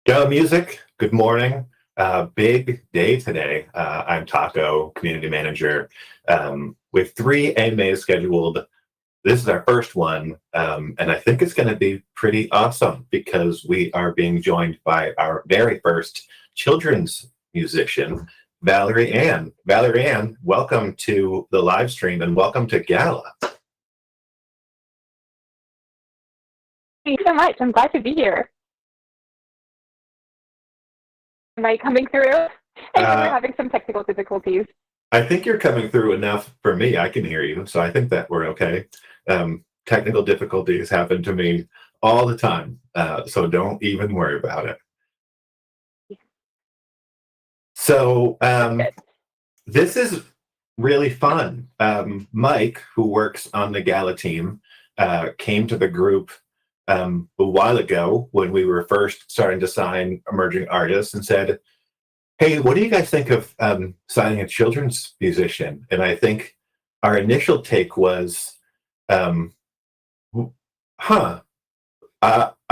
Go Music, good morning. Big day today. I'm Taco, community manager, with three AMAs scheduled. This is our first one, and I think it's going to be pretty awesome because we are being joined by our very first children's musician, Valerie Ann. Valerie Ann, welcome to the live stream and welcome to Gala. Thank you so much. I'm glad to be here. Am I coming through? I know we're having some technical difficulties. I think you're coming through enough for me. I can hear you, so I think that we're okay. Technical difficulties happen to me all the time, so don't even worry about it. So this is really fun. Mike, who works on the Gala team, came to the group a while ago when we were first starting to sign emerging artists and said, hey, what do you guys think of signing a children's musician? And I think our initial take was, I don't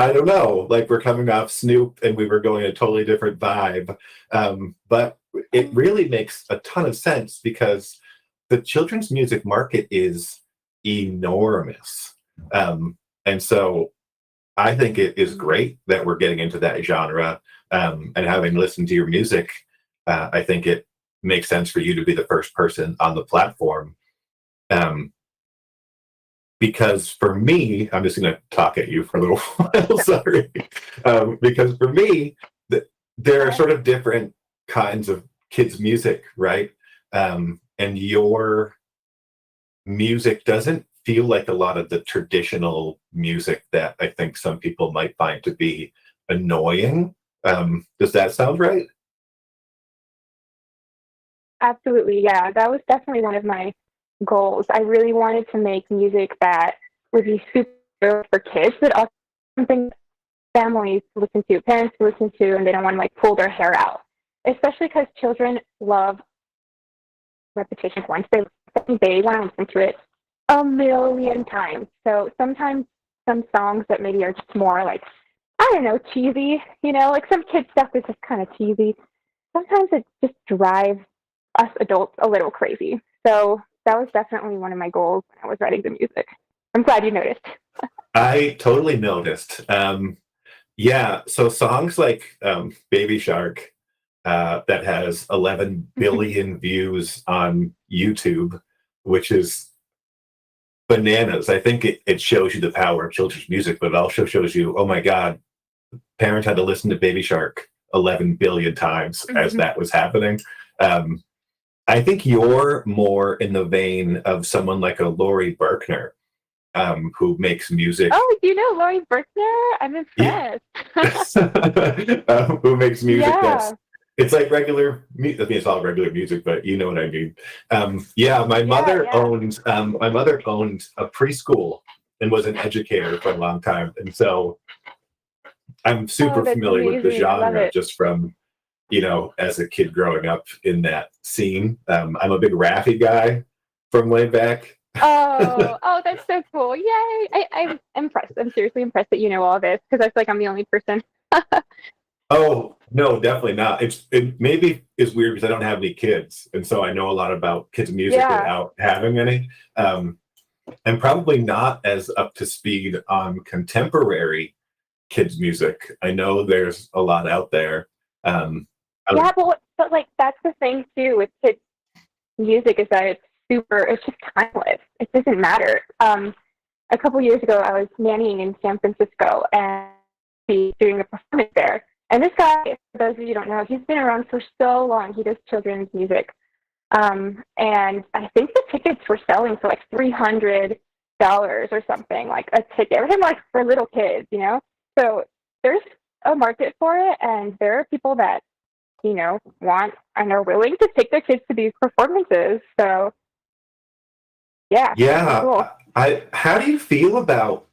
know, like we're coming off Snoop and we were going a totally different vibe. But it really makes a ton of sense because the children's music market is enormous. And so I think it is great that we're getting into that genre. And having listened to your music, I think it makes sense for you to be the first person on the platform. Because for me, I'm just going to talk at you for a little while, sorry. Because for me, there are sort of different kinds of kids' music, right? And your music doesn't feel like a lot of the traditional music that I think some people might find to be annoying. Does that sound right? Absolutely, yeah. That was definitely one of my goals. I really wanted to make music that would be super for kids, but also something families listen to, parents listen to, and they don't want to like pull their hair out. Especially because children love repetition once they want to listen to it a million times. So sometimes some songs that maybe are just more like, I don't know, cheesy, like some kid stuff is just kind of cheesy. Sometimes it just drives us adults a little crazy. So that was definitely one of my goals when I was writing the music. I'm glad you noticed. I totally noticed. Yeah, so songs like Baby Shark, that has 11 billion views on YouTube, which is bananas. I think it shows you the power of children's music, but it also shows you, oh my God, parents had to listen to Baby Shark 11 billion times as that was happening. I think you're more in the vein of someone like a Laurie Berkner, who makes music. Oh, you know Laurie Berkner? I'm impressed. Who makes music that's it's like regular music. I mean, it's all regular music, but you know what I mean. My mother owned a preschool and was an educator for a long time, and so I'm super familiar with the genre just from as a kid growing up in that scene. I'm a big Raffi guy from way back. Oh, that's so cool! Yay! I'm impressed. I'm seriously impressed that you know all this because I feel like I'm the only person. Oh, no, definitely not. It maybe is weird because I don't have any kids, and so I know a lot about kids' music without having any. And probably not as up to speed on contemporary kids' music. I know there's a lot out there. But like that's the thing too with kids' music is that it's just timeless. It doesn't matter. A couple years ago, I was nannying in San Francisco and doing a performance there. And this guy, for those of you who don't know, he's been around for so long. He does children's music. And I think the tickets were selling for like $300 or something, like a ticket. Everything like for little kids, So there's a market for it, and there are people that, want and are willing to take their kids to these performances. So, yeah. Cool. How do you feel about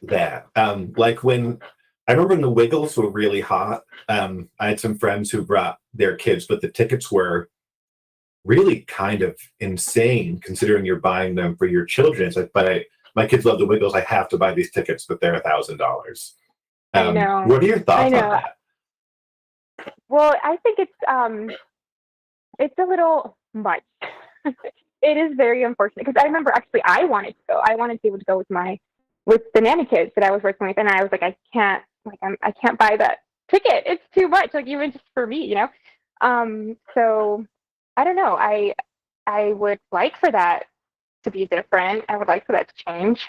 that? Like when I remember when the Wiggles were really hot, I had some friends who brought their kids, but the tickets were really kind of insane considering you're buying them for your children. It's like, but my kids love the Wiggles. I have to buy these tickets, but they're $1,000. I know. What are your I thoughts on know. that? Well, I think it's a little much. It is very unfortunate because I remember actually I wanted to go. I wanted to be able to go with the nanny kids that I was working with, and I was like, I can't, I can't buy that ticket. It's too much, like even just for me, you know. So I don't know. I would like for that to be different. I would like for that to change.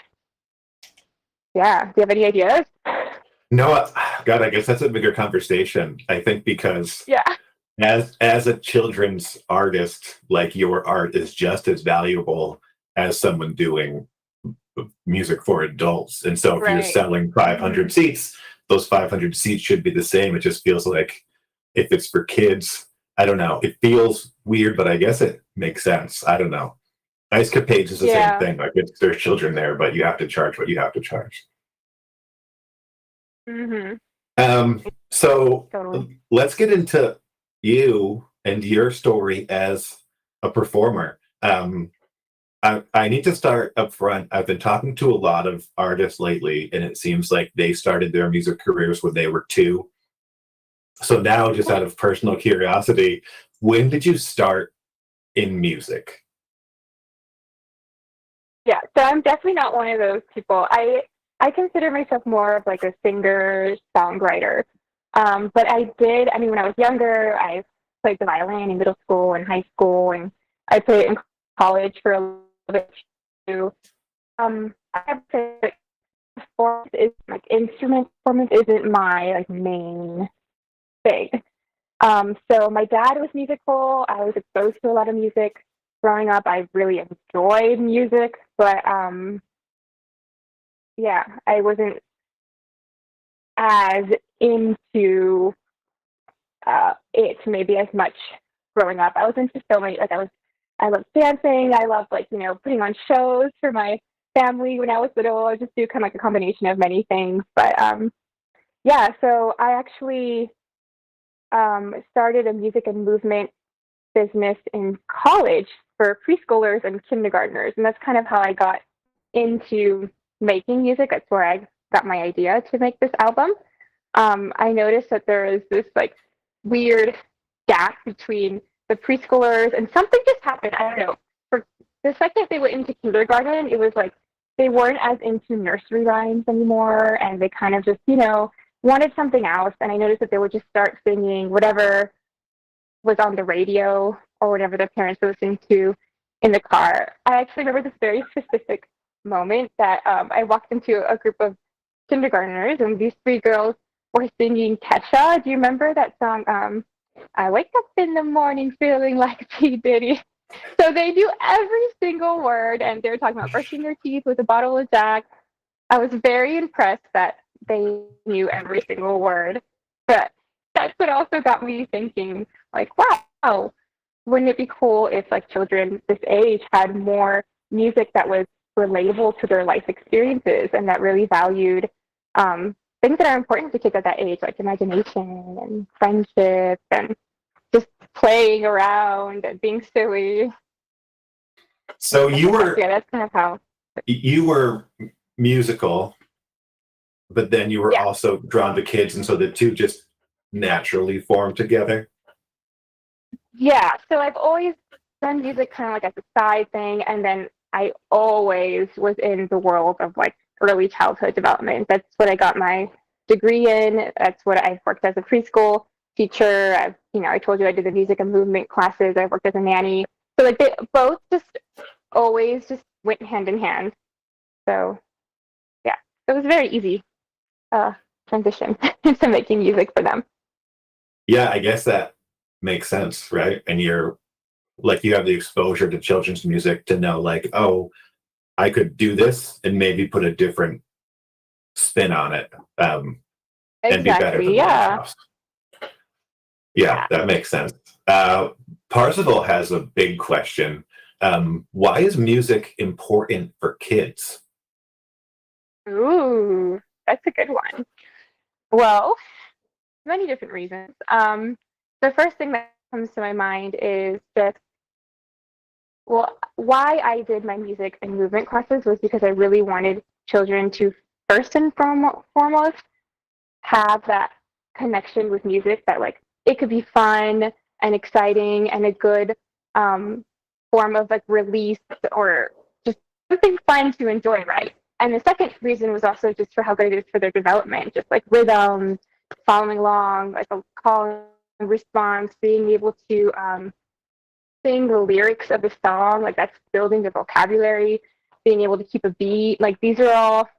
Yeah. Do you have any ideas? No, God, I guess that's a bigger conversation. I think because Yeah. as a children's artist, like your art is just as valuable as someone doing music for adults. And so if you're Right. selling Mm-hmm. 500 seats, those 500 seats should be the same. It just feels like if it's for kids, I don't know. It feels weird, but I guess it makes sense. I don't know. Ice Capades is the same Yeah. thing. Like there's children there, but you have to charge what you have to charge. Mm-hmm. So Totally. let's get into you and your story as a performer. I need to start up front. I've been talking to a lot of artists lately, and it seems like they started their music careers when they were two. So now, just out of personal curiosity, when did you start in music? Yeah, so I'm definitely not one of those people. I consider myself more of like a singer songwriter. But I did. I mean, when I was younger, I played the violin in middle school and high school, and I played it in college for a little bit too. I have to say that performance is like instrument performance isn't my like main thing. So my dad was musical. I was exposed to a lot of music growing up. I really enjoyed music, but yeah, I wasn't as into it maybe as much growing up. I was into so many like I loved dancing. I loved like, putting on shows for my family when I was little. I just do kind of like a combination of many things. But yeah, so I actually started a music and movement business in college for preschoolers and kindergartners. And that's kind of how I got into making music. That's where I got my idea to make this album. I noticed that there is this like weird gap between the preschoolers and something just happened. I don't know. For the second they went into kindergarten, it was like they weren't as into nursery rhymes anymore and they kind of just, wanted something else. And I noticed that they would just start singing whatever was on the radio or whatever their parents were listening to in the car. I actually remember this very specific moment that I walked into a group of kindergartners and these three girls were singing Kesha. Do you remember that song? I wake up in the morning feeling like P. Diddy. So they knew every single word and they were talking about brushing their teeth with a bottle of Jack. I was very impressed that they knew every single word. But that's what also got me thinking, like, wow, wouldn't it be cool if like children this age had more music that was relatable to their life experiences and that really valued things that are important to kids at that age, like imagination and friendship and just playing around and being silly. So Yeah, that's kind of how. you were musical, but then you were Yeah, also drawn to kids, and so the two just naturally formed together. yeah. So I've always done music kind of like as a side thing, and then I always was in the world of like early childhood development. That's what I got my degree in. That's what I've worked as a preschool teacher. I told you I did the music and movement classes. I worked as a nanny. So like they both just always just went hand in hand. So yeah, it was very easy transition into making music for them. Yeah, I guess that makes sense, right? And you're like you have the exposure to children's music to know like, oh, I could do this and maybe put a different spin on it, and be better Exactly. than the Yeah. knockoffs. Yeah, Yeah. that makes sense. Parzival has a big question. Why is music important for kids? Ooh, that's a good one. Well, many different reasons. The first thing that comes to my mind is just, well, why I did my music and movement classes was because I really wanted children to, first and foremost, have that connection with music, that like it could be fun and exciting and a good form of like release or just something fun to enjoy, right? And the second reason was also just for how good it is for their development, just like rhythm, following along, like a call and response, being able to sing the lyrics of the song, like that's building the vocabulary, being able to keep a beat. Like these are all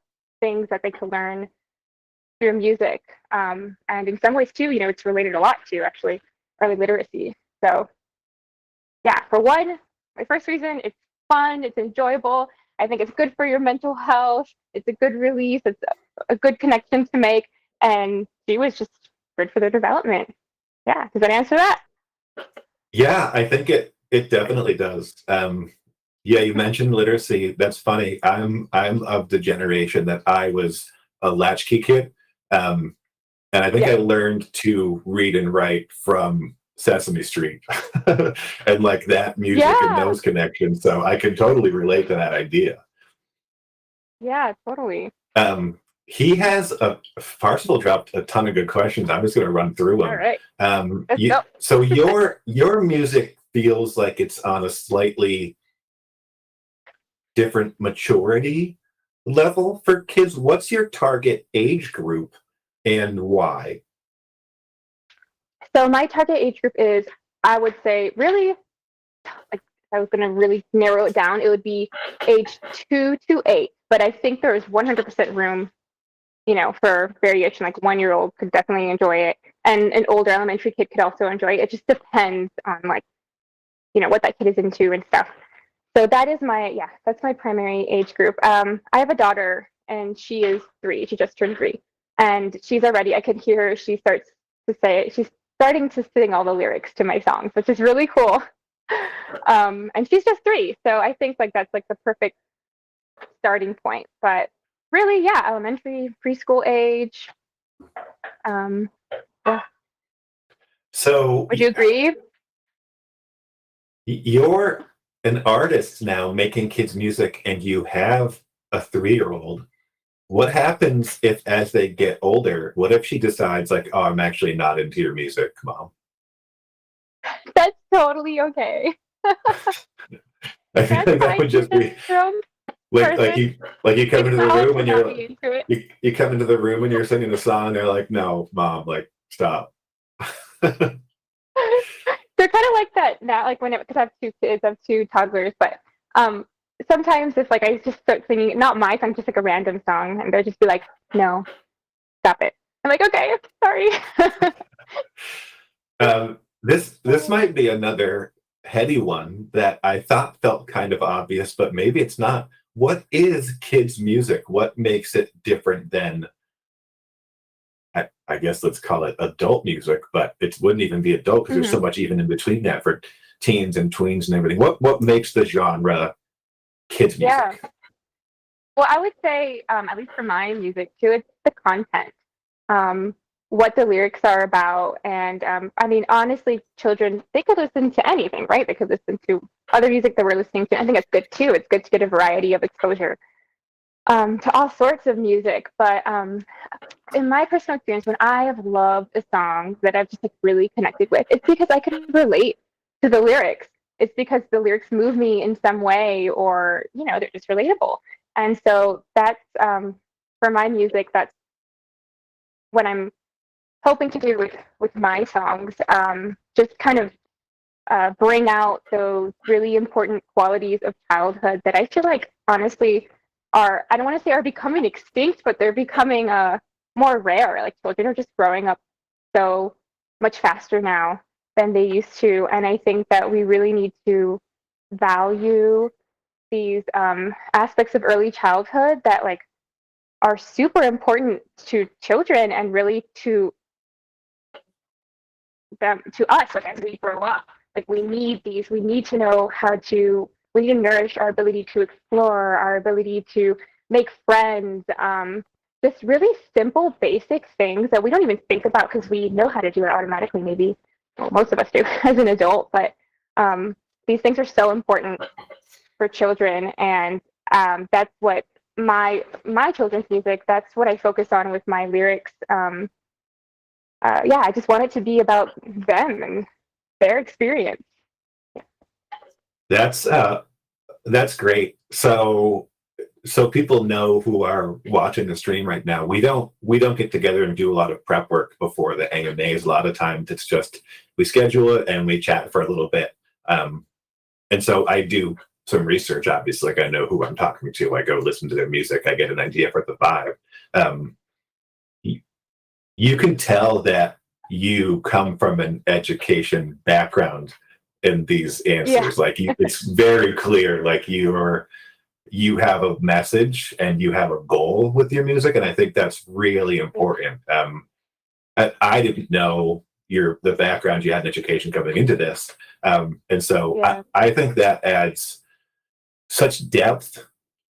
things that they can learn through music. And in some ways too, it's related a lot to actually early literacy. So yeah, for one, my first reason, it's fun, it's enjoyable. I think it's good for your mental health. It's a good release. It's a good connection to make. And she was just good for their development. Yeah. Does that answer that? Yeah, I think it definitely does. Yeah, you mentioned literacy. That's funny. I'm of the generation that I was a latchkey kid, and I think I Yeah. learned to read and write from Sesame Street and like that music and Yeah. those connections. So I can totally relate to that idea. Yeah, totally. He has a Parsifal dropped a ton of good questions. I'm just going to run through All them. right. Let's go. So your music feels like it's on a slightly different maturity level for kids. What's your target age group and why? So my target age group is, I would say, really, like, if I was going to really narrow it down, it would be age 2 to 8. But I think there is 100% room, for variation. Like 1-year-old could definitely enjoy it, and an older elementary kid could also enjoy it. It just depends on like, what that kid is into and stuff. So that's my primary age group. I have a daughter, and she is 3. She just turned 3, and she's already. I could hear her. She starts to say. She's starting to sing all the lyrics to my songs, which is really cool. And she's just 3, so I think like that's like the perfect starting point. But really, yeah, elementary, preschool age. Um, yeah. So Would you agree? you're an artist now making kids music and you have a 3-year-old. What happens if as they get older, what if she decides like, oh, I'm actually not into your music, mom? That's totally okay. I feel That's like that fine. would She's just just be her own like person. you come into the Acknowledge room her and not you're being into it. you come into the room and you're singing a song, they're like, no, mom, like stop. They're kind of like that now, like because I have 2 kids, I have 2 toddlers, but um, sometimes if like I just start singing, not my song, just like a random song, and they'll just be like, "No, stop it." I'm like, "Okay, sorry." This might be another heady one that I thought felt kind of obvious, but maybe it's not. What is kids' music? What makes it different than, I guess let's call it adult music, but it wouldn't even be adult because there's so Hmm. much even in between that for teens and tweens and everything. What makes the genre kids' Yeah. music? Well, I would say, at least for my music too, it's the content, um, what the lyrics are about, and I mean, honestly, children they could listen to anything, right? They could listen to other music that we're listening to. I think it's good too. It's good to get a variety of exposure to all sorts of music. But in my personal experience, when I have loved a song that I've just like really connected with, it's because I can relate to the lyrics. It's because the lyrics move me in some way, or they're just relatable. And so that's for my music. That's what I'm hoping to do with my songs. Just kind of bring out those really important qualities of childhood that I feel like honestly are, I don't want to say are becoming extinct, but they're becoming more rare. Like children are just growing up so much faster now than they used to. And I think that we really need to value these aspects of early childhood that like are super important to children and really to them, to us, like as we grow up. Like we need these, we need to know how to, we need to nourish our ability to explore, our ability to make friends. Just really simple, basic things that we don't even think about because we know how to do it automatically, maybe. Well, most of us do as an adult, but these things are so important for children. And that's what my children's music, that's what I focus on with my lyrics. Yeah, I just want it to be about them and their experience. That's that's great. So people know who are watching the stream right now. We don't get together and do a lot of prep work before the AMAs. A lot of times it's just we schedule it and we chat for a little bit. And so I do some research. Obviously, like I know who I'm talking to. I go listen to their music. I get an idea for the vibe. Um, you can tell that you come from an education background in these Yeah, answers. Like it's very clear. Like you have a message and you have a goal with your music, and I think that's really important. I didn't know the background you had in education coming into this, and so yeah, I think that adds such depth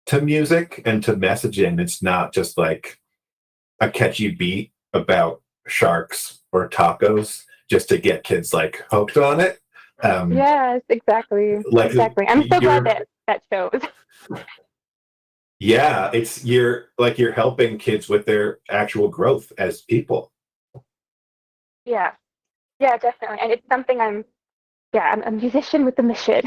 to music and to messaging. It's not just like a catchy beat about sharks or tacos just to get kids like hooked on it. Um, yes, exactly, like exactly. I'm so glad you're that that shows. Yeah, it's you're helping kids with their actual growth as people. Yeah, yeah, definitely. And it's something yeah, I'm a musician with a mission.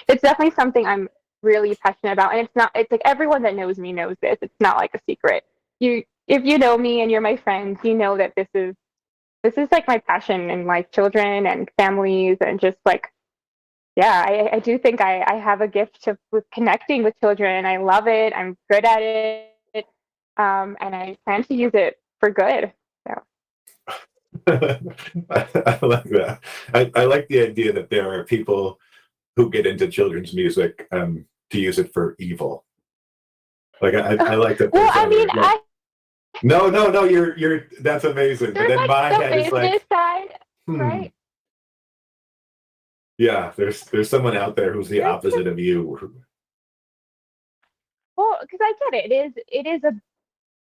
It's definitely something I'm really passionate about. And it's like everyone that knows me knows this. It's not like a secret. If you know me and you're my friends, you know that this is like my passion in life, children and families, and just like, yeah, I do think I have a gift with connecting with children. I love it. I'm good at it. And I plan to use it for good. So, I like that. I like the idea that there are people who get into children's music to use it for evil. Like I like that well, there's I mean, other like no, you're that's amazing. But there's then like my the head is business like, side, hmm, right? yeah, there's someone out there who's the There's opposite of you. Well, because I get it. It is a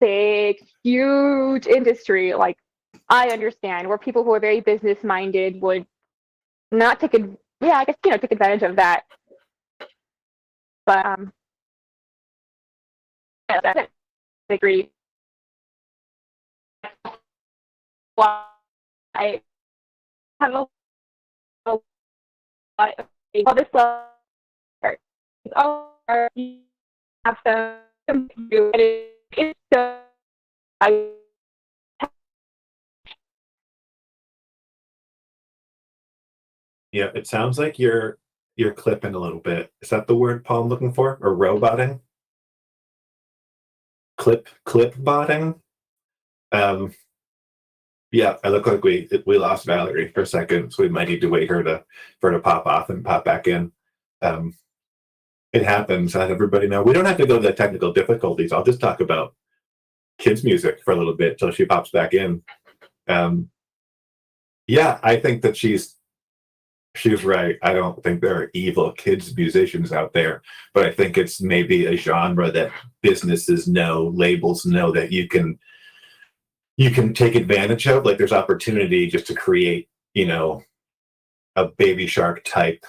big, huge industry. Like I understand where people who are very business minded would not take ad- yeah, I guess take advantage of that. But yeah, I agree. Why I have a lot of all this love. Oh, you have to do it. It's so I Yeah, it sounds like you're clipping a little bit. Is that the word Paul I'm looking for? Or roboting? Clip botting? Um, yeah, I look like we lost Valerie for a second, so we might need to wait for her to pop off and pop back in. Um, it happens. Let everybody know. We don't have to go to the technical difficulties. I'll just talk about kids' music for a little bit till she pops back in. Um, yeah, I think that she's right. I don't think there are evil kids musicians out there, but I think it's maybe a genre that businesses know, labels know that you can take advantage of. Like there's opportunity just to create, a baby shark type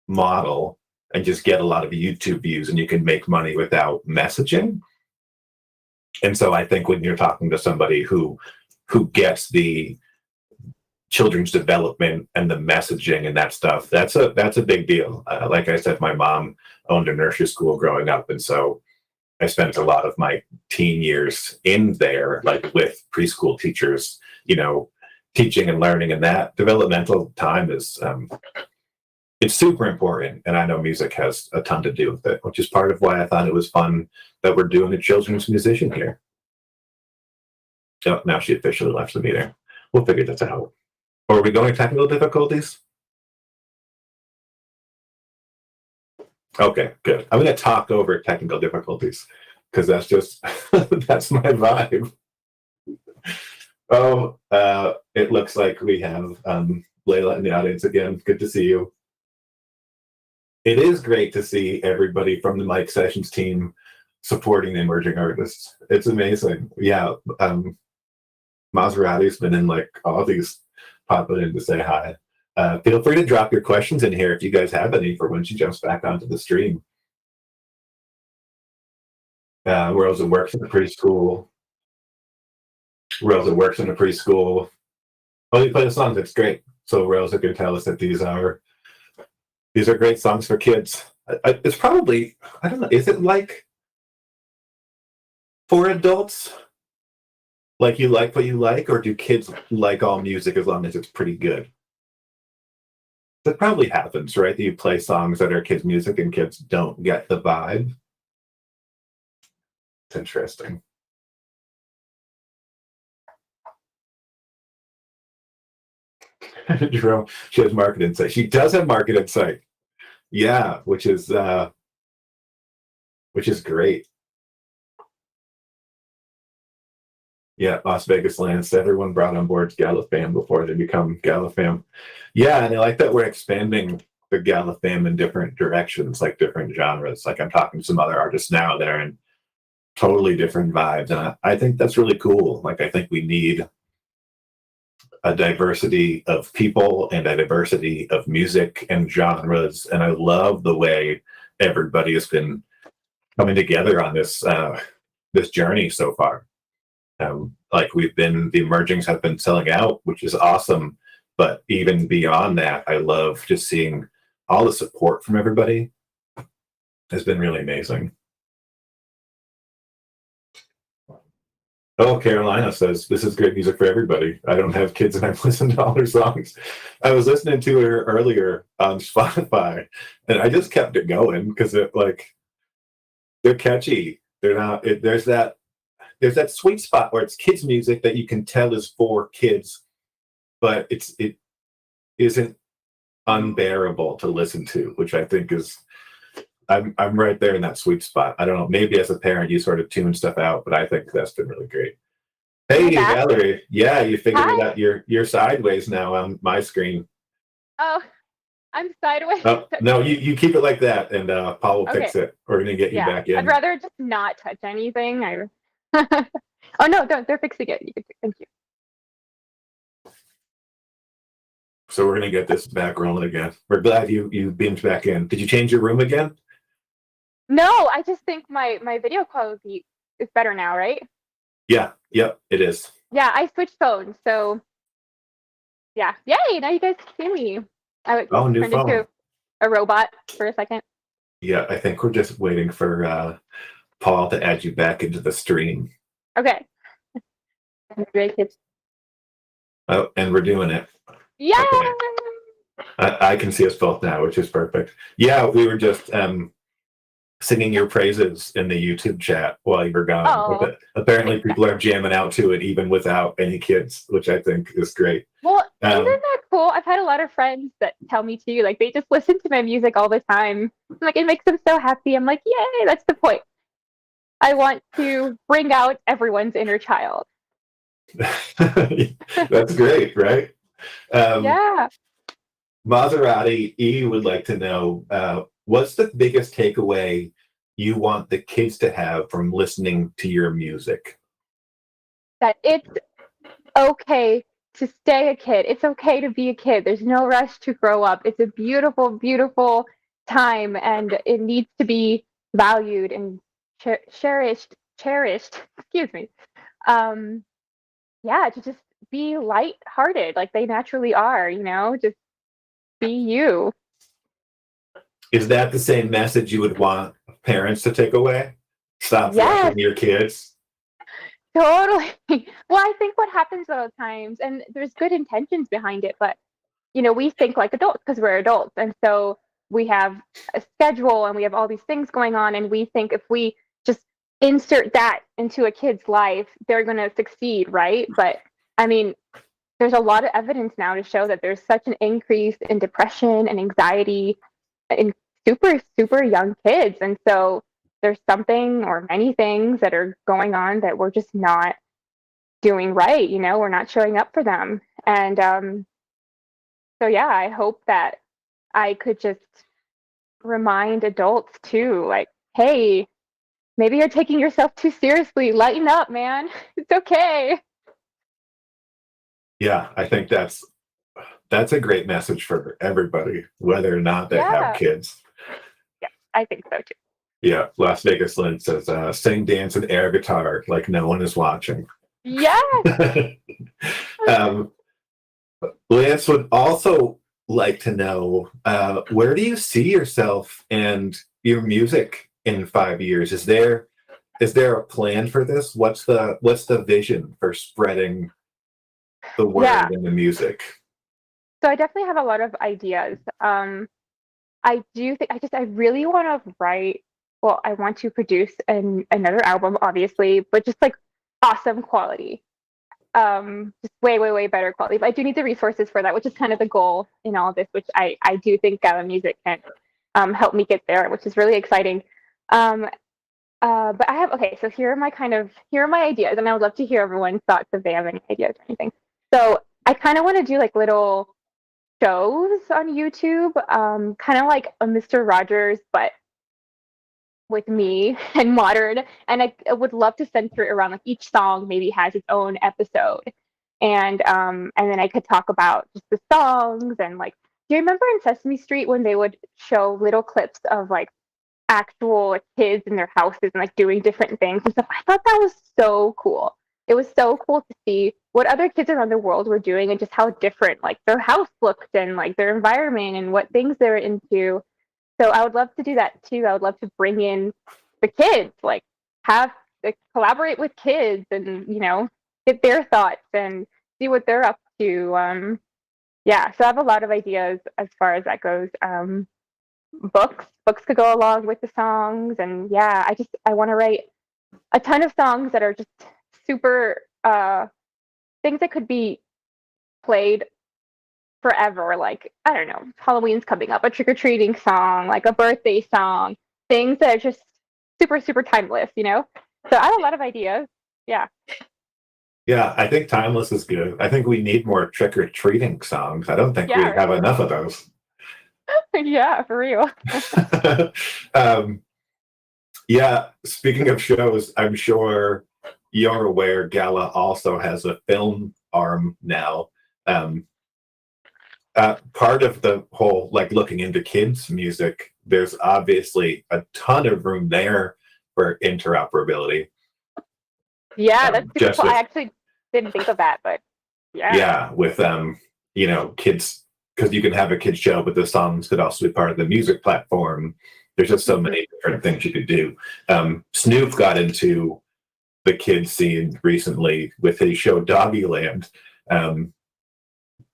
model and just get a lot of YouTube views and you can make money without messaging. And so I think when you're talking to somebody who gets the children's development and the messaging and that stuff, that's a big deal. Like I said, my mom owned a nursery school growing up, and so I spent a lot of my teen years in there, like with preschool teachers, teaching and learning, and that developmental time is it's super important. And I know music has a ton to do with it, which is part of why I thought it was fun that we're doing a children's musician here. Oh, now she officially left the meeting. We'll figure this out. Or are we going technical difficulties? Okay, good. I'm going to talk over technical difficulties because that's just that's my vibe. Oh, it looks like we have Layla in the audience again. Good to see you. It is great to see everybody from the Mike Sessions team supporting the emerging artists. It's amazing. Yeah, Maserati's been in like all these popping in to say hi. Feel free to drop your questions in here if you guys have any for when she jumps back onto the stream. Rosa works in a preschool. Rosa works in a preschool. Oh, you play the songs. It's great. So Rosa can tell us that these are great songs for kids. It's probably, I don't know. Is it like for adults? Like you like what you like, or do kids like all music as long as it's pretty good? That probably happens, right? That you play songs that are kids' music and kids don't get the vibe. It's interesting. Jerome, she has market insight. She does have market insight. Yeah, which is great. Yeah, Las Vegas Lance. Everyone brought on board Galafam before they become Galafam. Yeah, and I like that we're expanding the Galafam in different directions, like different genres. Like I'm talking to some other artists now that are in totally different vibes, and I think that's really cool. Like I think we need a diversity of people and a diversity of music and genres, and I love the way everybody has been coming together on this journey so far. Like the emergings have been selling out, which is awesome. But even beyond that, I love just seeing all the support from everybody has been really amazing. Oh, Carolina says this is great music for everybody. I don't have kids and I've listened to all her songs. I was listening to her earlier on Spotify and I just kept it going because they're catchy. They're not there's that sweet spot where it's kids music that you can tell is for kids, but it isn't unbearable to listen to, which I think is I'm right there in that sweet spot. I don't know, maybe as a parent you sort of tune stuff out, but I think that's been really great. Hey Valerie, yeah, you figured it out. You're sideways now on my screen. Oh, I'm sideways. Oh, no, you keep it like that, and Paul will fix it. We're gonna get you back in. I'd rather just not touch anything. Oh no, don't. They're fixing it. Thank you. So we're gonna get this back rolling again. We're glad you binged back in. Did you change your room again? No, I just think my video quality is better now, right? Yeah, yep, it is. Yeah, I switched phones, so yeah. Yay, now you guys see me. I new phone. into a robot for a second. Yeah, I think we're just waiting for Paul to add you back into the stream. Okay. Oh, and we're doing it. Yeah. Okay. I can see us both now, which is perfect. Yeah, we were just singing your praises in the YouTube chat while you were gone. Oh. Apparently, people are jamming out to it even without any kids, which I think is great. Well, isn't that cool? I've had a lot of friends that tell me too, like they just listen to my music all the time. Like it makes them so happy. I'm like, yay, that's the point. I want to bring out everyone's inner child. That's great, right? Yeah. Maserati E would like to know what's the biggest takeaway you want the kids to have from listening to your music? That it's okay to stay a kid. It's okay to be a kid. There's no rush to grow up. It's a beautiful, beautiful time, and it needs to be valued and cherished. Excuse me. Yeah, to just be light-hearted, like they naturally are. Just be you. Is that the same message you would want parents to take away? Stop rushing your kids. Totally. Well, I think what happens a lot of times, and there's good intentions behind it, but we think like adults because we're adults, and so we have a schedule and we have all these things going on, and we think if we just insert that into a kid's life, they're going to succeed, right? But I mean, there's a lot of evidence now to show that there's such an increase in depression and anxiety in super, super young kids. And so there's something or many things that are going on that we're just not doing right. We're not showing up for them. And so, yeah, I hope that I could just remind adults too, like, hey, maybe you're taking yourself too seriously. Lighten up, man. It's okay. Yeah, I think that's a great message for everybody, whether or not they have kids. Yeah, I think so too. Yeah, Las Vegas Lynn says, sing, dance, and air guitar like no one is watching. Yes. um, Lance would also like to know, where do you see yourself and your music in 5 years? Is there a plan for this? What's the vision for spreading the Yeah. word and the music? So I definitely have a lot of ideas. I do think I really want to write. Well, I want to produce another album, obviously, but just like awesome quality. Just way, way, way better quality. But I do need the resources for that, which is kind of the goal in all of this, which I do think Gala Music can help me get there, which is really exciting. Um, but I have okay. So here are my ideas, and I would love to hear everyone's thoughts if they have any ideas or anything. So I kind of want to do like little shows on YouTube, kind of like a Mr. Rogers, but with me and modern. And I would love to center it around like each song maybe has its own episode, and then I could talk about just the songs and like. Do you remember in Sesame Street when they would show little clips of like actual kids in their houses and like doing different things and stuff? I thought that was so cool. It was so cool to see what other kids around the world were doing and just how different like their house looked and like their environment and what things they're into. So I would love to do that too. I would love to bring in the kids, like have like, collaborate with kids and get their thoughts and see what they're up to. Yeah, so I have a lot of ideas as far as that goes. Books could go along with the songs, and yeah, I want to write a ton of songs that are just super things that could be played forever. Like I don't know, Halloween's coming up, a trick or treating song, like a birthday song, things that are just super super timeless. So I have a lot of ideas. Yeah, Yeah, I think timeless is good. I think we need more trick or treating songs. I don't think we yeah, have right. enough of those. Yeah, for real. um, yeah, speaking of shows, I'm sure you're aware Gala also has a film arm now. Um, Part of the whole like looking into kids music, there's obviously a ton of room there for interoperability. Yeah, that's super Just cool. I with actually didn't think of that, but yeah. Yeah, with kids, because you can have a kids show, but the songs could also be part of the music platform. There's just so Mhm. many different things you could do. Snoop got into the kids scene recently with his show Doggyland, um,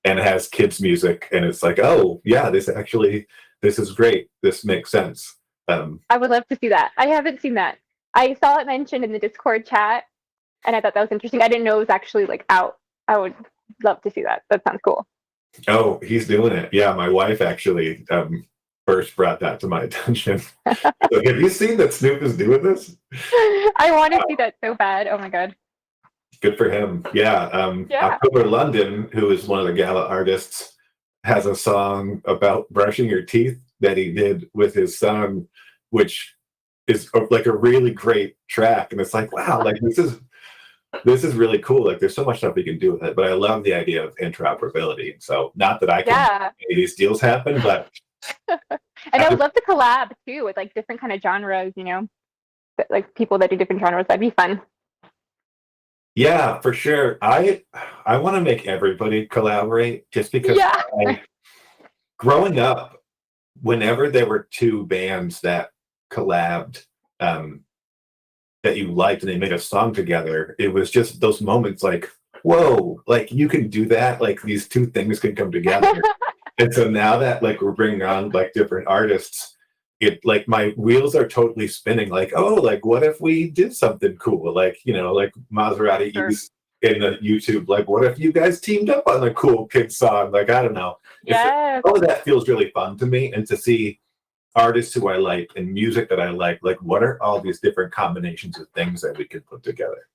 and it has kids music, and it's like, oh yeah, this is great. This makes sense. I would love to see that. I haven't seen that. I saw it mentioned in the Discord chat, and I thought that was interesting. I didn't know it was actually like out. I would love to see that. That sounds cool. Oh, he's doing it. Yeah, my wife actually first brought that to my attention. Like, have you seen that Snoop is doing this? I want to see that so bad. Oh my god. Good for him. Yeah. Yeah. October London, who is one of the gala artists, has a song about brushing your teeth that he did with his son, which is like a really great track. And it's like, wow, like this is really cool. Like there's so much stuff we can do with it. But I love the idea of interoperability. So not that I can Yeah. make these deals happen, but And I would love to collab too with like different kind of genres. Like people that do different genres. That'd be fun. yeah, for sure. I want to make everybody collaborate just because Yeah. growing up, whenever there were two bands that collabed, um, that you liked and they made a song together, it was just those moments like, whoa, like you can do that. Like these two things can come together. And so now that like we're bringing on like different artists, it like my wheels are totally spinning. Like, oh, like what if we did something cool? Like, like Maserati Sure. East in the YouTube. Like, what if you guys teamed up on a cool kid song? Like, I don't know. Yes. All of that feels really fun to me, and to see artists who I like and music that I like what are all these different combinations of things that we could put together?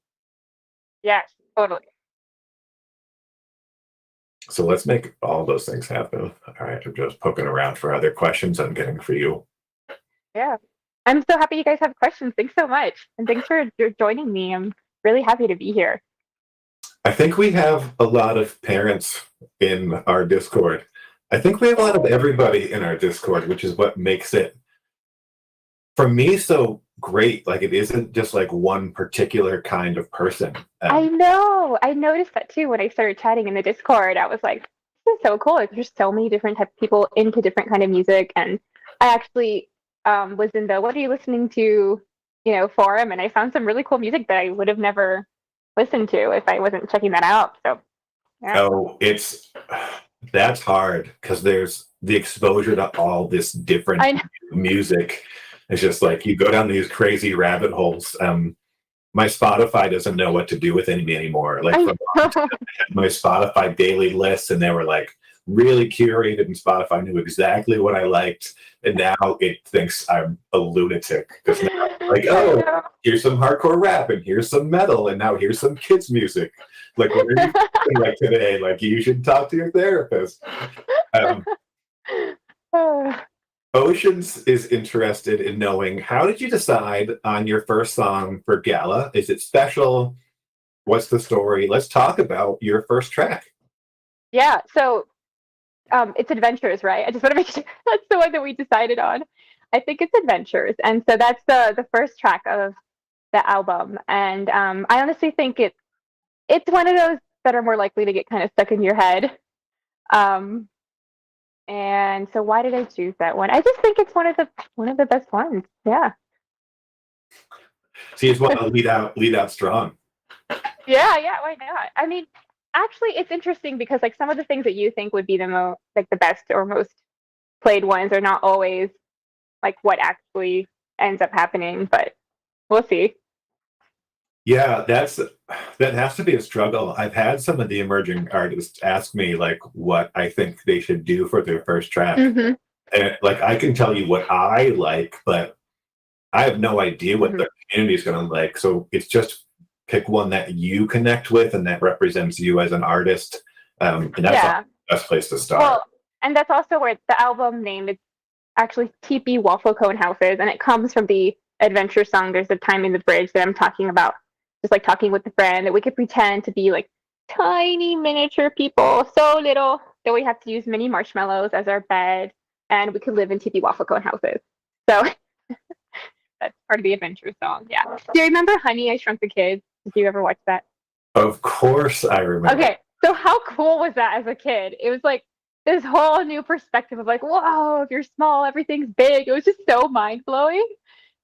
Yes. Totally. So let's make all those things happen. All right, I'm just poking around for other questions I'm getting for you. Yeah. I'm so happy you guys have questions. Thanks so much. And thanks for joining me. I'm really happy to be here. I think we have a lot of parents in our Discord. I think we have a lot of everybody in our Discord, which is what makes it for me, so great. Like it isn't just like one particular kind of person. I know. I noticed that too when I started chatting in the Discord. I was like, this is so cool. Like, there's so many different type of people into different kind of music. And I actually was in the what are you listening to, forum, and I found some really cool music that I would have never listened to if I wasn't checking that out. So yeah. Oh, that's hard because there's the exposure to all this different I know. music. It's just like you go down these crazy rabbit holes. My Spotify doesn't know what to do with me anymore. Like I for know. my Spotify daily lists, and they were like really curated, and Spotify knew exactly what I liked. And now it thinks I'm a lunatic because now it's like, I oh, know. here's some hardcore rap, and here's some metal, and now here's some kids music. Like, what are you feeling like today? Like, you should talk to your therapist. Um, Oceans is interested in knowing, how did you decide on your first song for Gala? Is it special? What's the story? Let's talk about your first track. Yeah. So it's Adventures, right? I just want to make sure that's the one that we decided on. I think it's Adventures, and so that's the first track of the album. And I honestly think it's one of those that are more likely to get kind of stuck in your head. Um, and so why did I choose that one? I just think it's one of the best ones. Yeah. So you just want to lead out strong. Yeah, yeah, why not? I mean, actually, it's interesting because like some of the things that you think would be the best or most played ones are not always like what actually ends up happening, but we'll see. Yeah, that has to be a struggle. I've had some of the emerging artists ask me like what I think they should do for their first track. Hmm. And like I can tell you what I like, but I have no idea what Hmm. the community is going to like. So it's just pick one that you connect with and that represents you as an artist. And that's Yeah. the best place to start. Well, and that's also where the album name is actually Teepee Waffle Cone Houses, and it comes from the adventure song. There's a time in the bridge that I'm talking about, just like talking with a friend that we could pretend to be like tiny miniature people, so little that we have to use mini marshmallows as our bed, and we could live in Teepee Waffle Cone Houses. So that's part of the adventure song. Yeah. Do you remember Honey, I Shrunk the Kids? Did you ever watch that? Of course, I remember. Okay, so how cool was that as a kid? It was like this whole new perspective of like, whoa, if you're small, everything's big. It was just so mind blowing.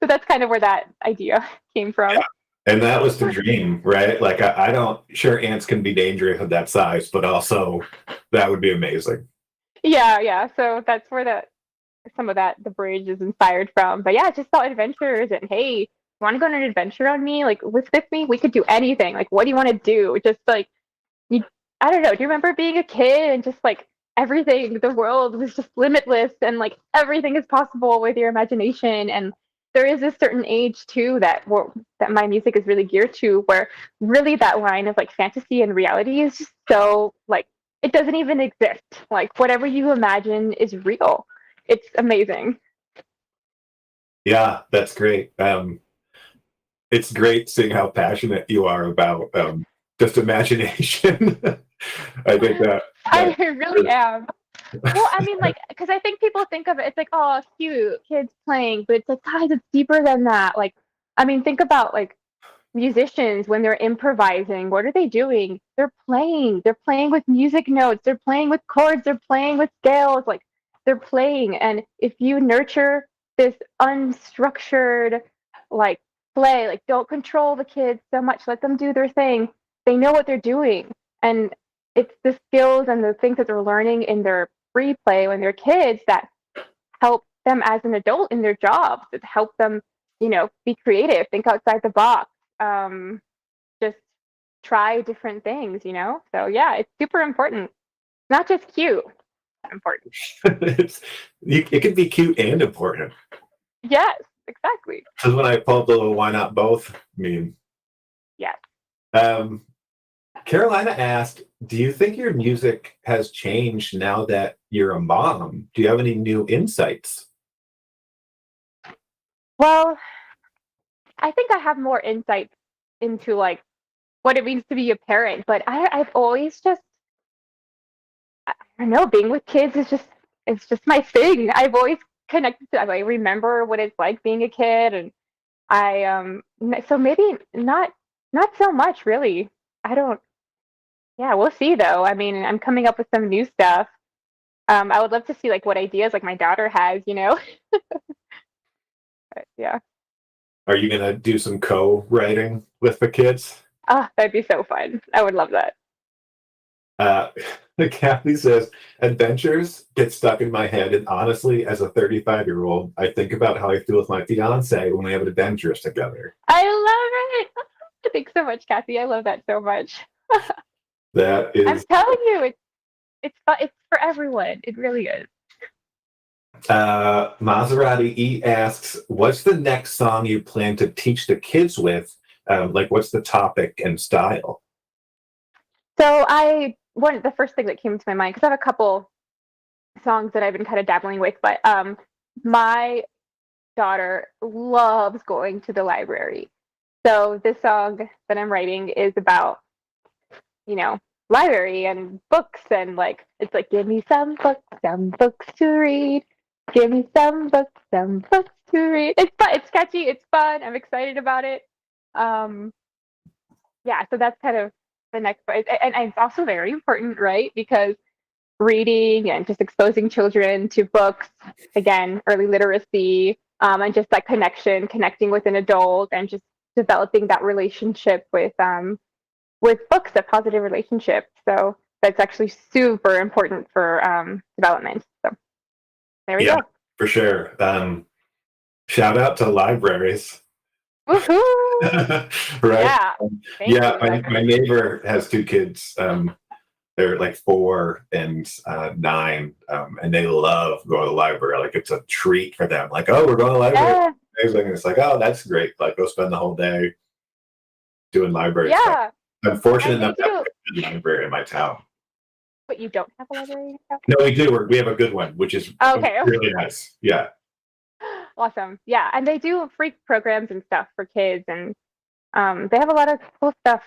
So that's kind of where that idea came Yeah. from. And that was the dream, right? Like I don't sure ants can be dangerous at that size, but also that would be amazing. Yeah, yeah. So that's where some of that the bridge is inspired from. But yeah, just thought adventures and hey, want to go on an adventure on me? Like with me, we could do anything. Like what do you want to do? Just like you, I don't know. Do you remember being a kid and just like everything, the world was just limitless and like everything is possible with your imagination? And there is a certain age too that my music is really geared to, where really that line of like fantasy and reality is just so like it doesn't even exist. Like whatever you imagine is real. It's amazing. Yeah, that's great. It's great seeing how passionate you are about just imagination. I think I really am. Well, I mean, like, because I think people think of it, it's like, oh, cute, kids playing, but it's like, guys, it's deeper than that. Like, I mean, think about like musicians when they're improvising. What are they doing? They're playing. They're playing with music notes. They're playing with chords. They're playing with scales. Like, they're playing. And if you nurture this unstructured, like, play, like, don't control the kids so much, let them do their thing. They know what they're doing. And it's the skills and the things that they're learning in their free play when they're kids that help them as an adult in their jobs, that help them, be creative, think outside the box, just try different things. So yeah, it's super important. Not just cute, important. it can be cute and important. Yes, exactly. Because when I pulled the little why not both, I mean, Yes. um, Carolina asked, do you think your music has changed now that you're a mom? Do you have any new insights? Well, I think I have more insight into like what it means to be a parent, but I've always just I don't know, being with kids is just it's just my thing. I've always connected to. I remember what it's like being a kid, and so maybe not so much really. I don't. Yeah, we'll see though. I mean, I'm coming up with some new stuff. I would love to see like what ideas like my daughter has, you know. But, yeah. Are you gonna do some co-writing with the kids? Oh, that'd be so fun. I would love that. Uh, Kathy says, adventures get stuck in my head. And honestly, as a 35-year-old, I think about how I feel with my fiance when we have adventures together. I love it. Thanks so much, Kathy. I love that so much. That I'm is, telling you, it's fun. It's for everyone. It really is. Maserati E asks, what's the next song you plan to teach the kids with? Like, what's the topic and style? So the first thing that came to my mind, because I have a couple songs that I've been kind of dabbling with, but my daughter loves going to the library. So this song that I'm writing is about, library and books, and like it's like, give me some books to read. Give me some books to read. It's fun, it's catchy, it's fun. I'm excited about it. Yeah, so that's kind of the next part. And it's also very important, right? Because reading and just exposing children to books, again, early literacy, and just like connecting with an adult, and just developing that relationship with books, a positive relationship. So that's actually super important for development. So there we Yeah, go. for sure. Shout out to libraries. Woohoo! Right? Yeah. Thank Yeah, you, my library. neighbor has two kids. They're like 4 and 9, and they love going to the library. Like it's a treat for them. Like, oh, we're going to the library. Yeah. Amazing. It's like, oh, that's great. Like, go spend the whole day doing library stuff. Yeah. I'm fortunate And they enough to have do. a good library in my town. But you don't have a library? No, we do. We have a good one, which is Okay. really nice. Yeah. Awesome. Yeah. And they do free programs and stuff for kids, and they have a lot of cool stuff.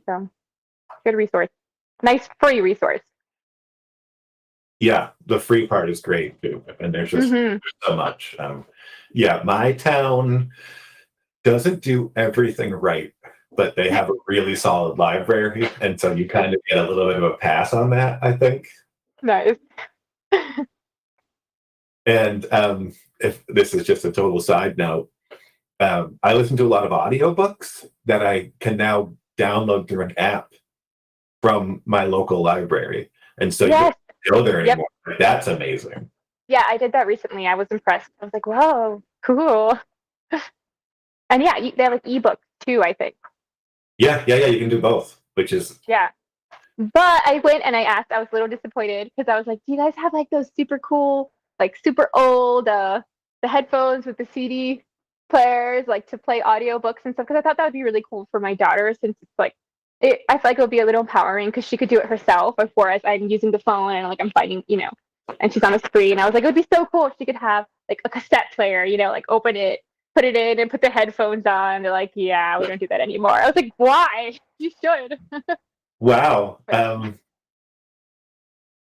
So good resource. Nice free resource. Yeah, the free part is great too, and there's just Mm-hmm. so much. Yeah, my town doesn't do everything right, but they have a really solid library, and so you kind of get a little bit of a pass on that, I think. Nice. And if this is just a total side note, I listen to a lot of audiobooks that I can now download through an app from my local library, and so you don't Yes. have to go there Yep. anymore. That's amazing. Yeah, I did that recently. I was impressed. I was like, whoa, cool. And yeah, they have like ebooks too, I think. Yeah, you can do both, which is Yeah. But I went and I asked, I was a little disappointed because I was like, do you guys have like those super cool, like super old, the headphones with the CD players, like to play audiobooks and stuff? Because I thought that would be really cool for my daughter, since it's like, I feel like it would be a little empowering because she could do it herself, whereas I'm using the phone and like I'm finding, and she's on the screen. I was like, it would be so cool if she could have like a cassette player, like open it, put it in, and put the headphones on. They're like, yeah, we don't do that anymore. I was like, why? You should. wow.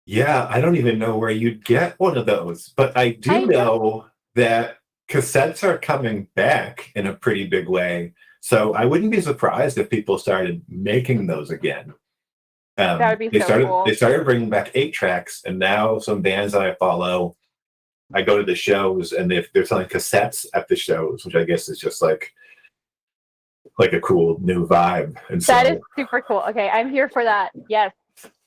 Yeah, I don't even know where you'd get one of those, but I do I know. know that cassettes are coming back in a pretty big way. So I wouldn't be surprised if people started making those again. That would be They so started cool. they started bringing back 8 tracks, and now some bands that I follow, I go to the shows and they're selling cassettes at the shows, which I guess is just like a cool new vibe. And That is so super cool. Okay, I'm here for that. Yes.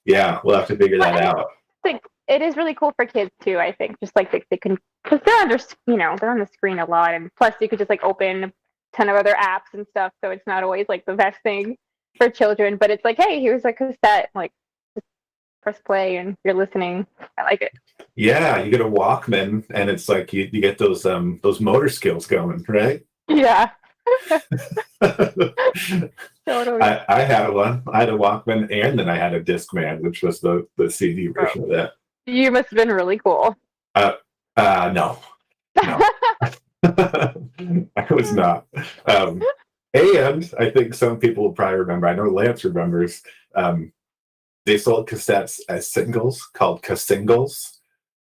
yeah, we'll have to figure Well, that and out. I think it is really cool for kids too. I think just like they can, because they're under, they're on the screen a lot, and plus you could just like open a ton of other apps and stuff. So it's not always like the best thing for children. But it's like, hey, here's a cassette. Like, just press play and you're listening. I like it. Yeah, you get a Walkman, and it's like you get those motor skills going, right? Yeah. I Totally. had one. I had a Walkman, and then I had a Discman, which was the CD version of that. You must have been really cool. No, I was not. And I think some people will probably remember. I know Lance remembers. They sold cassettes as singles called Cassingles,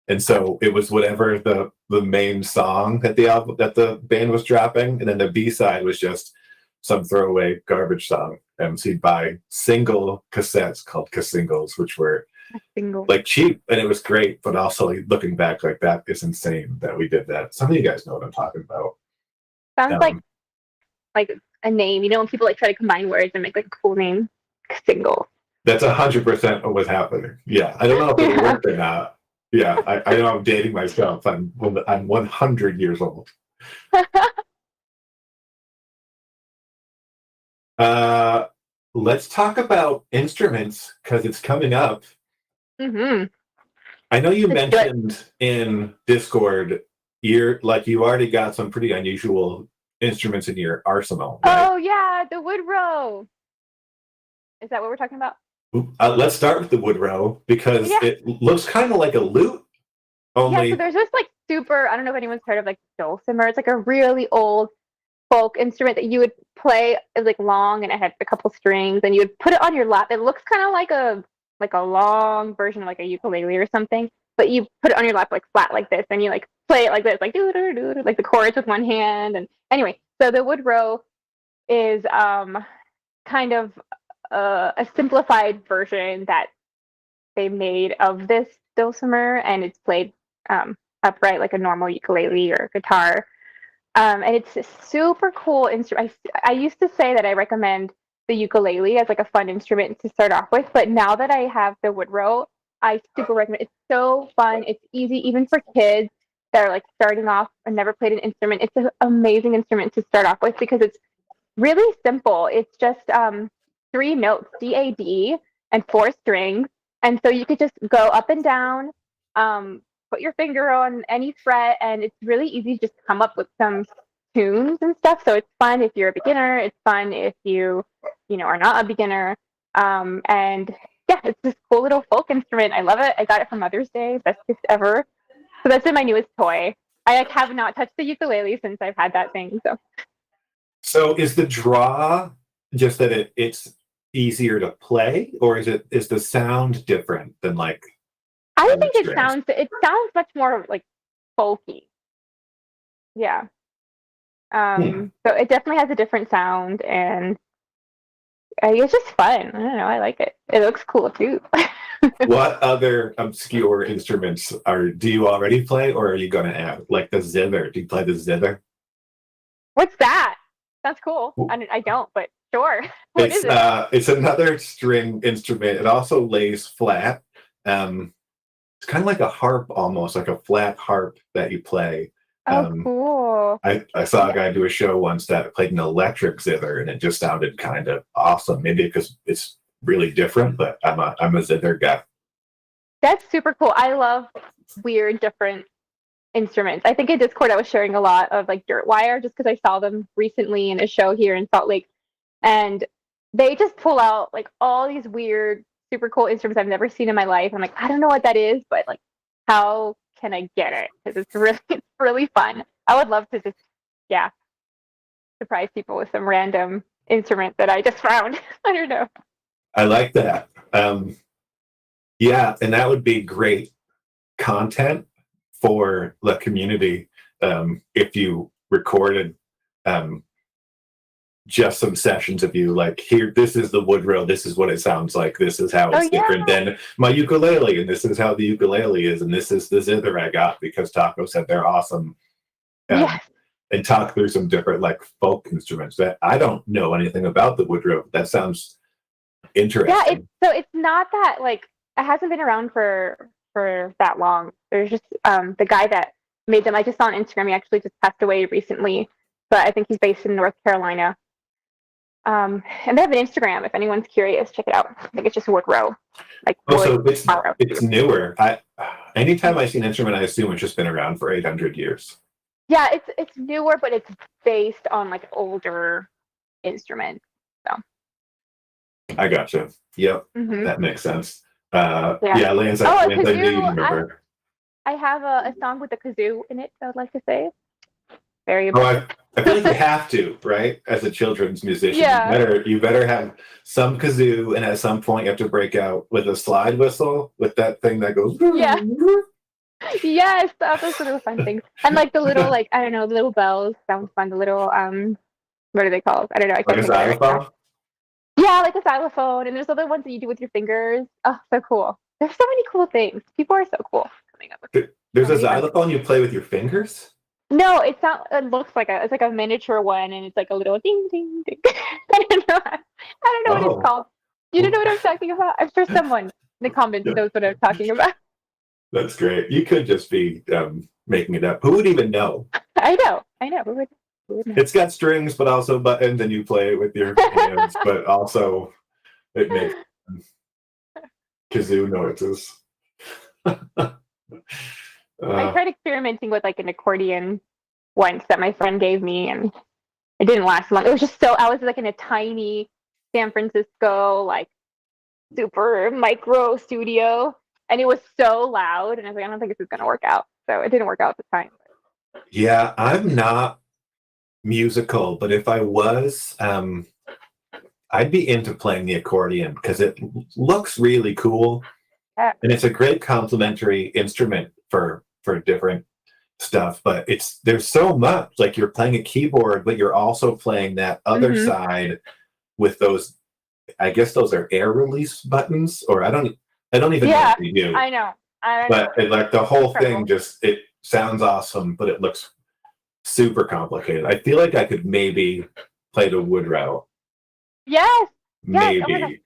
And so it was whatever the main song that the band was dropping, and then the B-side was just some throwaway garbage song. And so you'd buy single cassettes called singles, which were Single. like cheap, and it was great. But also, like, looking back, like, that is insane that we did that. Some of you guys know what I'm talking about. Sounds like a name. You know, when people like try to combine words and make like a cool name. Single. That's 100% what was happening. Yeah, I don't know if it worked or not. Yeah, I know I'm dating myself. I'm 100 years old. Let's talk about instruments because it's coming up. Mm-hmm. I know you mentioned in Discord, you already got some pretty unusual instruments in your arsenal. Right? Oh yeah, the woodrow. Is that what we're talking about? Let's start with the woodrow because it looks kind of like a lute. Yeah, so there's this like super, I don't know if anyone's heard of like dulcimer. It's like a really old folk instrument that you would play. It was like long and it had a couple strings and you would put it on your lap. It looks kind of like a long version of like a ukulele or something, but you put it on your lap like flat like this and you like play it like this, like doo doo doo, like the chords with one hand. And anyway, so the woodrow is kind of a simplified version that they made of this dulcimer, and it's played upright like a normal ukulele or guitar. And it's a super cool instrument. I used to say that I recommend the ukulele as like a fun instrument to start off with, but now that I have the woodrow, I super recommend. It's so fun. It's easy even for kids that are like starting off and never played an instrument. It's an amazing instrument to start off with because it's really simple. It's just 3 notes, D, A, D, and 4 strings. And so you could just go up and down, put your finger on any fret, and it's really easy to just come up with some tunes and stuff. So it's fun if you're a beginner. It's fun if you are not a beginner. And yeah, it's this cool little folk instrument. I love it. I got it for Mother's Day. Best gift ever. So that's been my newest toy. I have not touched the ukulele since I've had that thing. So is the draw just that it's easier to play, or is the sound different than like? I think it sounds much more like folky. Yeah. So it definitely has a different sound, and it's just fun. I don't know. I like it. It looks cool too. What other obscure instruments do you already play, or are you going to add? Like the zither. Do you play the zither? What's that? That's cool. I don't, but sure. What is it? It's another string instrument. It also lays flat. It's kind of like a harp, almost like a flat harp that you play. Cool. I saw a guy do a show once that played an electric zither, and it just sounded kind of awesome. Maybe because it's really different, but I'm a zither guy. That's super cool. I love weird, different instruments. I think in Discord I was sharing a lot of like dirt wire just because I saw them recently in a show here in Salt Lake, and they just pull out like all these weird, super cool instruments I've never seen in my life. I'm like, I don't know what that is, but like, how can I get it? Because it's really fun. I would love to just surprise people with some random instrument that I just found. I don't know. I like that. Yeah, and that would be great content for the community if you recorded just some sessions of you like, here, this is the woodrow, this is what it sounds like, this is how it's different than my ukulele, and this is how the ukulele is, and this is the zither I got because Taco said they're awesome. And talk through some different like folk instruments that I don't know anything about the woodrow. That sounds interesting. Yeah, it's not that like it hasn't been around for that long. There's just the guy that made them. I just saw on Instagram. He actually just passed away recently, but I think he's based in North Carolina. And they have an Instagram. If anyone's curious, check it out. I think it's just woodrow. Like so it's newer. Anytime I see an instrument, I assume it's just been around for 800 years. Yeah, it's newer, but it's based on like older instruments. So I gotcha. Yep, that makes sense. Lance, Lance, I knew you remember. I have a song with a kazoo in it. I would like to say. Very important. I feel like you have to, right? As a children's musician, you better have some kazoo, and at some point you have to break out with a slide whistle with that thing that goes. Yeah. Yes, those little fun things. And like the little like I don't know, the little bells sounds fun. The little what are they called? I don't know, I Like can't a think of it right now. xylophone? Yeah, like a xylophone, and there's other ones that you do with your fingers. Oh, so cool. There's so many cool things. People are so cool coming up with There's so a many fun things. xylophone you play with your fingers? No, it's not. It looks like it's like a miniature one, and it's like a little ding ding ding. I don't know. I don't know what it's Oh, called. You don't know what I'm talking about? I'm sure someone in the comments yeah, knows what I'm talking about. that's great. You could just be making it up. Who would even know? I know. I know. Who would know? It's got strings, but also buttons, and you play it with your hands, but also it makes kazoo noises. I uh, tried experimenting with like an accordion once that my friend gave me, and it didn't last long. It was just so I was like in a tiny San Francisco like super micro studio, and it was so loud, and I was like, I don't think this is gonna work out. So it didn't work out at the time. yeah, I'm not musical, but if I was, I'd be into playing the accordion because it looks really cool, Yeah. and it's a great complementary instrument for different stuff. But it's there's so much like you're playing a keyboard, but you're also playing that other Mm-hmm. side with those. I guess those are air release buttons, or I don't even know Yeah, what they do. I know. I don't But know. like the whole thing, Incredible. just it sounds awesome, but it looks super complicated. I feel like I could maybe play the wood route. Yes, yes. Oh my gosh. Maybe.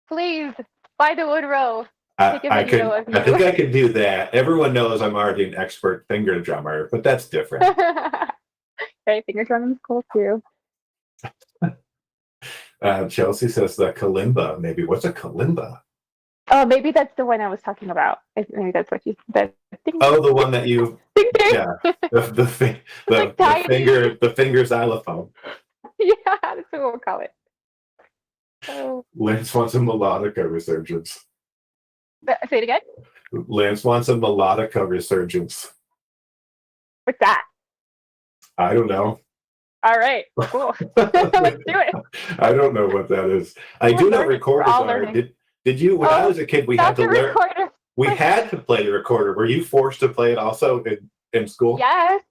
Please buy the Woodrow. I, Take a I video could of I think you. I could do that. Everyone knows I'm already an expert finger drummer, but that's different. Okay, finger drumming is cool too. Chelsea says the kalimba. Maybe what's a kalimba? Oh, maybe that's the one I was talking about. Maybe that's what you said. Ding, Oh, the one that you ding, ding. yeah the It's like the tiny. finger xylophone. Yeah, that's what we'll call it. Oh, Lance wants a melodica resurgence. say it again. Lance wants a melodica resurgence. What's that? I don't know. All right, cool. Let's do it. I don't know what that is. I We're do know learning. We're recorders all are. learning. Did you when I Oh, was a kid we had not to the learn recorder. we had to play the recorder. Were you forced to play it also in school? Yes,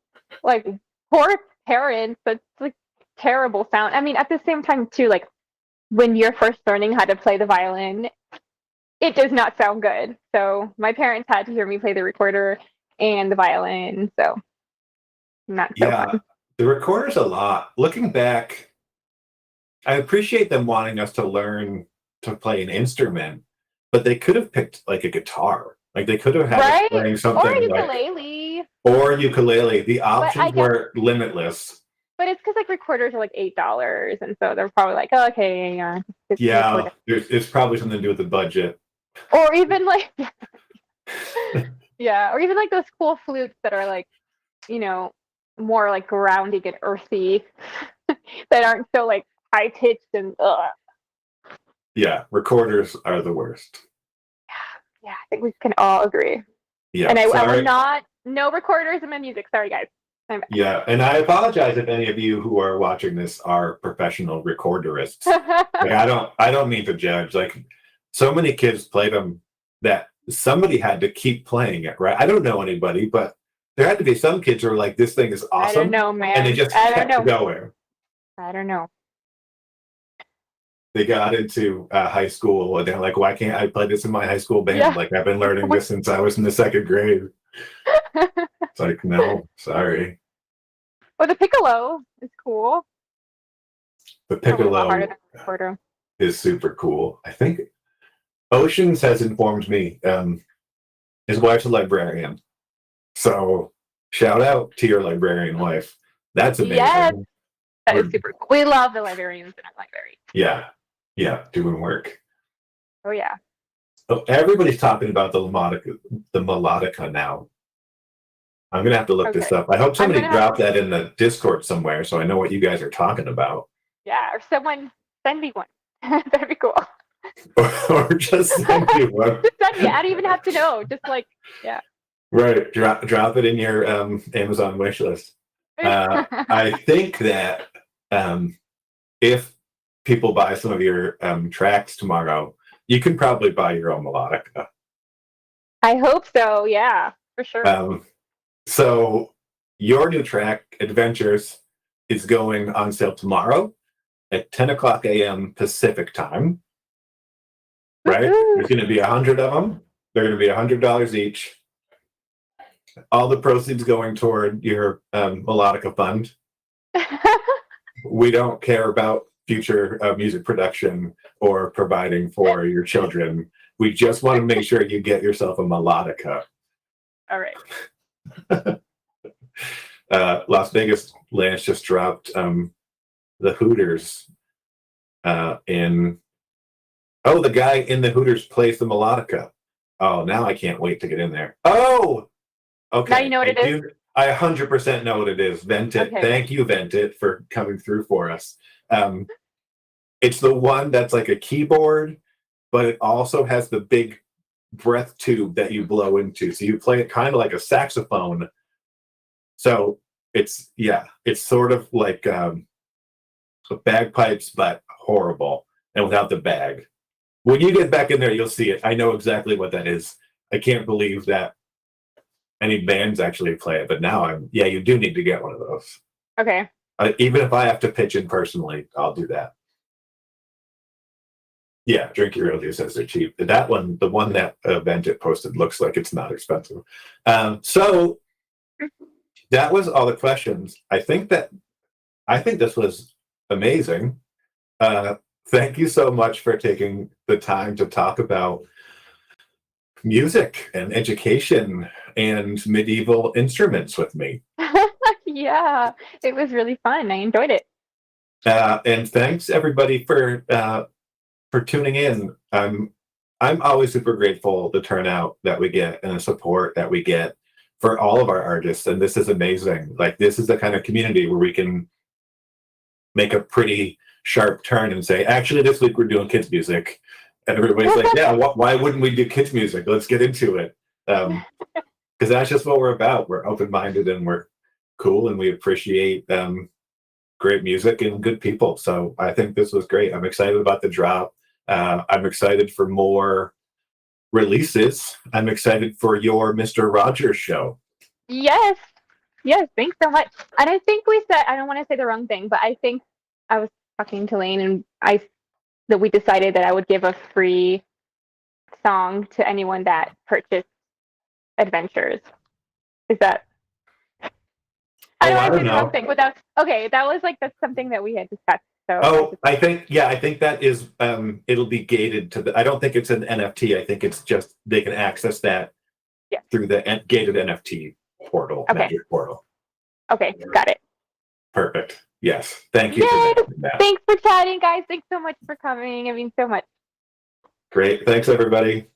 like poor parents. That's like terrible sound. I mean, at the same time too, like when you're first learning how to play the violin, it does not sound good. So my parents had to hear me play the recorder and the violin. So not so Yeah, fun. the recorder's a lot. Looking back, I appreciate them wanting us to learn to play an instrument, but they could have picked like a guitar. Like they could have had us Right? playing Or a something like ukulele. or ukulele. The But I options guess, were limitless. but it's because like recorders are like $8, and so they're probably like, oh, okay, yeah, it's the Yeah, recorder. it's probably something to do with the budget. Or even like, yeah, or even like those cool flutes that are like, you know, more like grounding and earthy, that aren't so like high pitched and ugh. Yeah, recorders are the worst. Yeah, I think we can all agree. Yeah, And I will sorry. not, no recorders in my music. Sorry, guys. Yeah, and I apologize if any of you who are watching this are professional recorderists. Like I don't mean to judge. Like so many kids play them that somebody had to keep playing it, right? I don't know anybody, but there had to be some kids who are like, this thing is I don't awesome, know, and they man. just I don't kept know. going. I don't know. They got into high school and they're like, why can't I play this in my high school band? Yeah. Like I've been learning this since I was in the second grade. It's like, no, sorry. Well, the piccolo is cool. The It's a little harder piccolo than the recorder. is super cool. I think Oceans has informed me. His wife's a librarian. So shout out to your librarian wife. That's amazing. Yes, that is We're- super cool. We love the librarians in our library. yeah, doing work. Oh yeah. Oh, everybody's talking about the melodica now. I'm gonna have to look this Okay. up. I hope somebody gonna have dropped that in the Discord somewhere so I know what you guys are talking about. Yeah, or someone send me one. That'd be cool. Or just send me one. Just send me. I don't even have to know. Just like, yeah. Right, drop it in your Amazon wish list. I think that if people buy some of your tracks tomorrow, you can probably buy your own melodica. I hope so. Yeah. For sure. So your new track, Adventures, is going on sale tomorrow at 10 o'clock a.m. Pacific time. Right? There's going to be 100 of them. They're going to be $100 each. All the proceeds going toward your melodica fund. We don't care about future music production or providing for your children. We just want to make sure you get yourself a melodica. All right. Las Vegas Lance just dropped the Hooters in. Oh, the guy in the Hooters plays the melodica. Oh, now I can't wait to get in there. Oh, okay. Now you know what it is? I 100% know what it is. Ventit. Okay. Thank you, Ventit, for coming through for us. It's the one that's like a keyboard, but it also has the big breath tube that you blow into. So you play it kind of like a saxophone. So it's sort of like bagpipes, but horrible and without the bag. When you get back in there, you'll see it. I know exactly what that is. I can't believe that any bands actually play it, but now you do need to get one of those. Okay. Even if I have to pitch in personally, I'll do that. Yeah, Drink Your Real says they're cheap. That one, the one that Ventit posted, looks like it's not expensive. So that was all the questions. I think this was amazing. Thank you so much for taking the time to talk about music and education and medieval instruments with me. Yeah, it was really fun. I enjoyed it. And thanks everybody for tuning in. I'm always super grateful the turnout that we get and the support that we get for all of our artists. And this is amazing. Like, this is the kind of community where we can make a pretty sharp turn and say, actually, this week we're doing kids music. And everybody's like, yeah, why wouldn't we do kids music? Let's get into it. Because that's just what we're about. We're open-minded and we're cool and we appreciate great music and good people. So I think this was great. I'm excited about the drop. I'm excited for more releases. I'm excited for your Mr. Rogers show. Yes, thanks so much. And I think we said, I don't want to say the wrong thing, but I think I was talking to Lane and that we decided that I would give a free song to anyone that purchased Adventures. Is that? I don't want to say the wrong thing, but that's something that we had discussed. So I think that is it'll be gated to I don't think it's an NFT. I think it's just they can access that through the gated NFT portal, magic portal. Okay, got it. Perfect. Yes. Thank you. Yay! Thanks for chatting, guys. Thanks so much for coming. I mean, so much. Great. Thanks, everybody.